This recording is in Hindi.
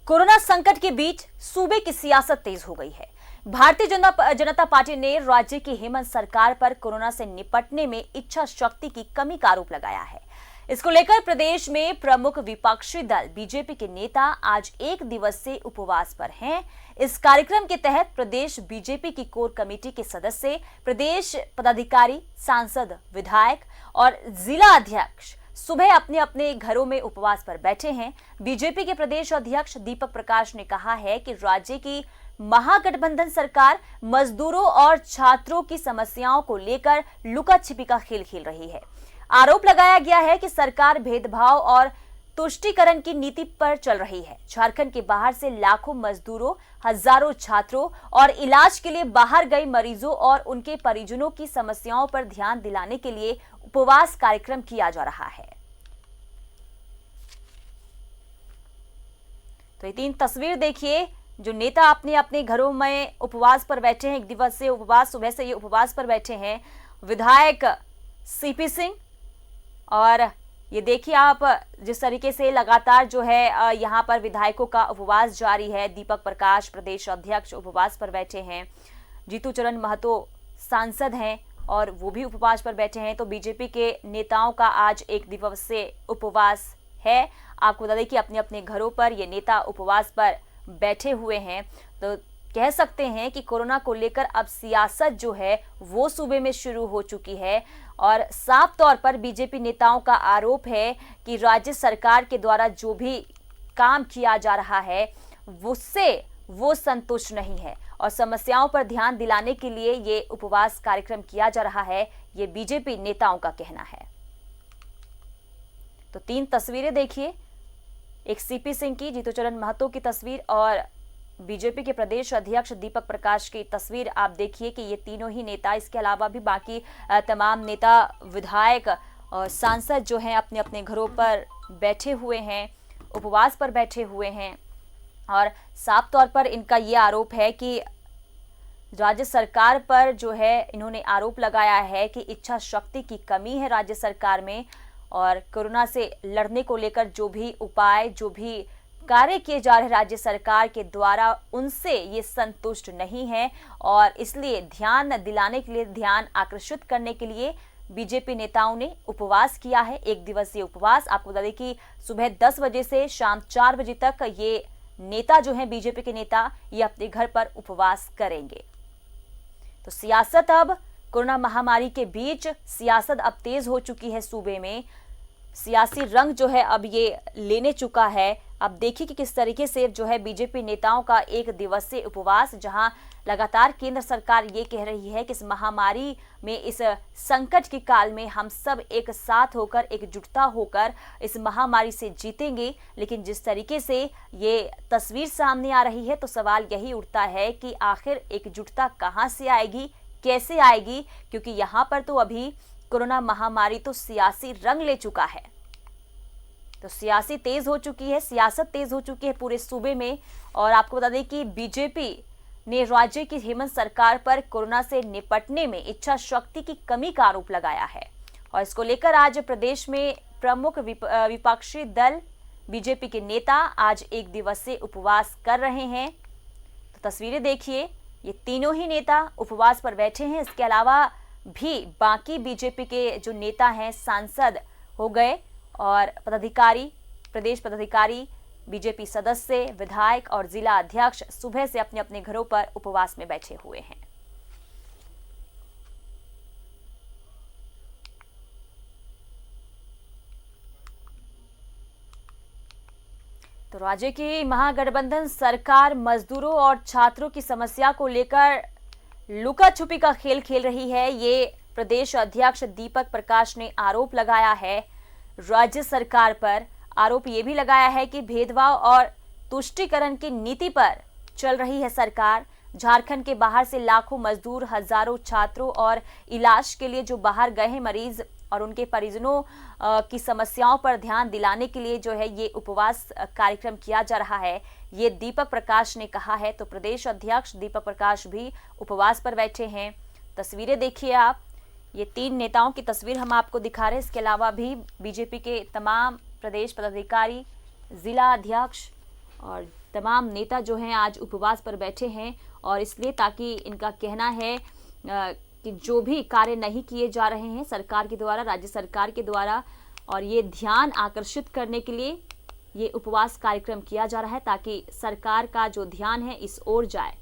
कोरोना संकट के बीच सूबे की सियासत तेज हो गई है। भारतीय जनता पार्टी ने राज्य की हेमंत सरकार पर कोरोना से निपटने में इच्छा शक्ति की कमी का आरोप लगाया है। इसको लेकर प्रदेश में प्रमुख विपक्षी दल बीजेपी के नेता आज एक दिवसीय उपवास पर हैं। इस कार्यक्रम के तहत प्रदेश बीजेपी की कोर कमेटी के सदस्य, प्रदेश पदाधिकारी, सांसद, विधायक और जिला अध्यक्ष सुबह अपने अपने घरों में उपवास पर बैठे हैं। बीजेपी के प्रदेश अध्यक्ष दीपक प्रकाश ने कहा है कि राज्य की महागठबंधन सरकार मजदूरों और छात्रों की समस्याओं को लेकर लुका छिपी का खेल खेल रही है। आरोप लगाया गया है कि सरकार भेदभाव और तुष्टीकरण की नीति पर चल रही है। झारखंड के बाहर से लाखों मजदूरों, हजारों छात्रों और इलाज के लिए बाहर गए मरीजों और उनके परिजनों की समस्याओं पर ध्यान दिलाने के लिए उपवास कार्यक्रम किया जा रहा है। तो ये 3 तस्वीर देखिए, जो नेता अपने अपने घरों में उपवास पर बैठे हैं। एक दिवसीय उपवास, सुबह से ये उपवास पर बैठे हैं विधायक सीपी सिंह। और ये देखिए आप, जिस तरीके से लगातार जो है यहाँ पर विधायकों का उपवास जारी है। दीपक प्रकाश प्रदेश अध्यक्ष उपवास पर बैठे हैं, जीतू चरण महतो सांसद हैं और वो भी उपवास पर बैठे हैं। तो बीजेपी के नेताओं का आज एक दिवसीय उपवास है। आपको बता दें कि अपने अपने घरों पर ये नेता उपवास पर बैठे हुए हैं। तो कह सकते हैं कि कोरोना को लेकर अब सियासत जो है वो सूबे में शुरू हो चुकी है। और साफ तौर पर बीजेपी नेताओं का आरोप है कि राज्य सरकार के द्वारा जो भी काम किया जा रहा है उससे वो संतुष्ट नहीं है और समस्याओं पर ध्यान दिलाने के लिए ये उपवास कार्यक्रम किया जा रहा है, ये बीजेपी नेताओं का कहना है। तो 3 तस्वीरें देखिए, एक सीपी सिंह की, जीतू चरण महतो की तस्वीर और बीजेपी के प्रदेश अध्यक्ष दीपक प्रकाश की तस्वीर आप देखिए कि ये तीनों ही नेता, इसके अलावा भी बाकी तमाम नेता, विधायक और सांसद जो हैं अपने अपने घरों पर बैठे हुए हैं, उपवास पर बैठे हुए हैं। और साफ तौर पर इनका ये आरोप है कि राज्य सरकार पर जो है इन्होंने आरोप लगाया है कि इच्छा शक्ति की कमी है राज्य सरकार में और कोरोना से लड़ने को लेकर जो भी उपाय, जो भी कार्य किए जा रहे राज्य सरकार के द्वारा, उनसे ये संतुष्ट नहीं है और इसलिए ध्यान दिलाने के लिए, ध्यान आकर्षित करने के लिए बीजेपी नेताओं ने उपवास किया है, एक दिवसीय उपवास। आपको बता दें कि सुबह 10 बजे से शाम 4 बजे तक ये नेता जो हैं, बीजेपी के नेता, ये अपने घर पर उपवास करेंगे। तो सियासत अब कोरोना महामारी के बीच सियासत अब तेज हो चुकी है सूबे में। सियासी रंग जो है अब ये लेने चुका है। अब देखिए कि किस तरीके से जो है बीजेपी नेताओं का एक दिवसीय उपवास, जहां लगातार केंद्र सरकार ये कह रही है कि इस महामारी में, इस संकट के काल में हम सब एक साथ होकर, एकजुटता होकर इस महामारी से जीतेंगे। लेकिन जिस तरीके से ये तस्वीर सामने आ रही है तो सवाल यही उठता है कि आखिर एकजुटता कहां से आएगी, कैसे आएगी, क्योंकि यहाँ पर तो अभी कोरोना महामारी तो सियासी रंग ले चुका है। तो सियासी तेज हो चुकी है, सियासत तेज हो चुकी है पूरे सूबे में। और आपको बता दें कि बीजेपी ने राज्य की हेमंत सरकार पर कोरोना से निपटने में इच्छा शक्ति की कमी का आरोप लगाया है। और इसको लेकर आज प्रदेश में प्रमुख विपक्षी दल बीजेपी के नेता आज एक दिवसीय उपवास कर रहे हैं। तो तस्वीरें देखिए, ये तीनों ही नेता उपवास पर बैठे हैं। इसके अलावा भी बाकी बीजेपी के जो नेता हैं, सांसद हो गए और पदाधिकारी, प्रदेश पदाधिकारी, बीजेपी सदस्य, विधायक और जिला अध्यक्ष सुबह से अपने अपने घरों पर उपवास में बैठे हुए हैं। तो राज्य की महागठबंधन सरकार मजदूरों और छात्रों की समस्या को लेकर लुका छुपी का खेल खेल रही है, ये प्रदेश अध्यक्ष दीपक प्रकाश ने आरोप लगाया है राज्य सरकार पर। आरोप ये भी लगाया है कि भेदभाव और तुष्टीकरण की नीति पर चल रही है सरकार। झारखंड के बाहर से लाखों मजदूर, हजारों छात्रों और इलाज के लिए जो बाहर गए हैं मरीज और उनके परिजनों की समस्याओं पर ध्यान दिलाने के लिए जो है ये उपवास कार्यक्रम किया जा रहा है, ये दीपक प्रकाश ने कहा है। तो प्रदेश अध्यक्ष दीपक प्रकाश भी उपवास पर बैठे हैं। तस्वीरें देखिए आप, ये 3 नेताओं की तस्वीर हम आपको दिखा रहे हैं। इसके अलावा भी बीजेपी के तमाम प्रदेश पदाधिकारी, जिला अध्यक्ष और तमाम नेता जो हैं आज उपवास पर बैठे हैं और इसलिए ताकि इनका कहना है कि जो भी कार्य नहीं किए जा रहे हैं सरकार के द्वारा, राज्य सरकार के द्वारा, और ये ध्यान आकर्षित करने के लिए ये उपवास कार्यक्रम किया जा रहा है ताकि सरकार का जो ध्यान है इस ओर जाए।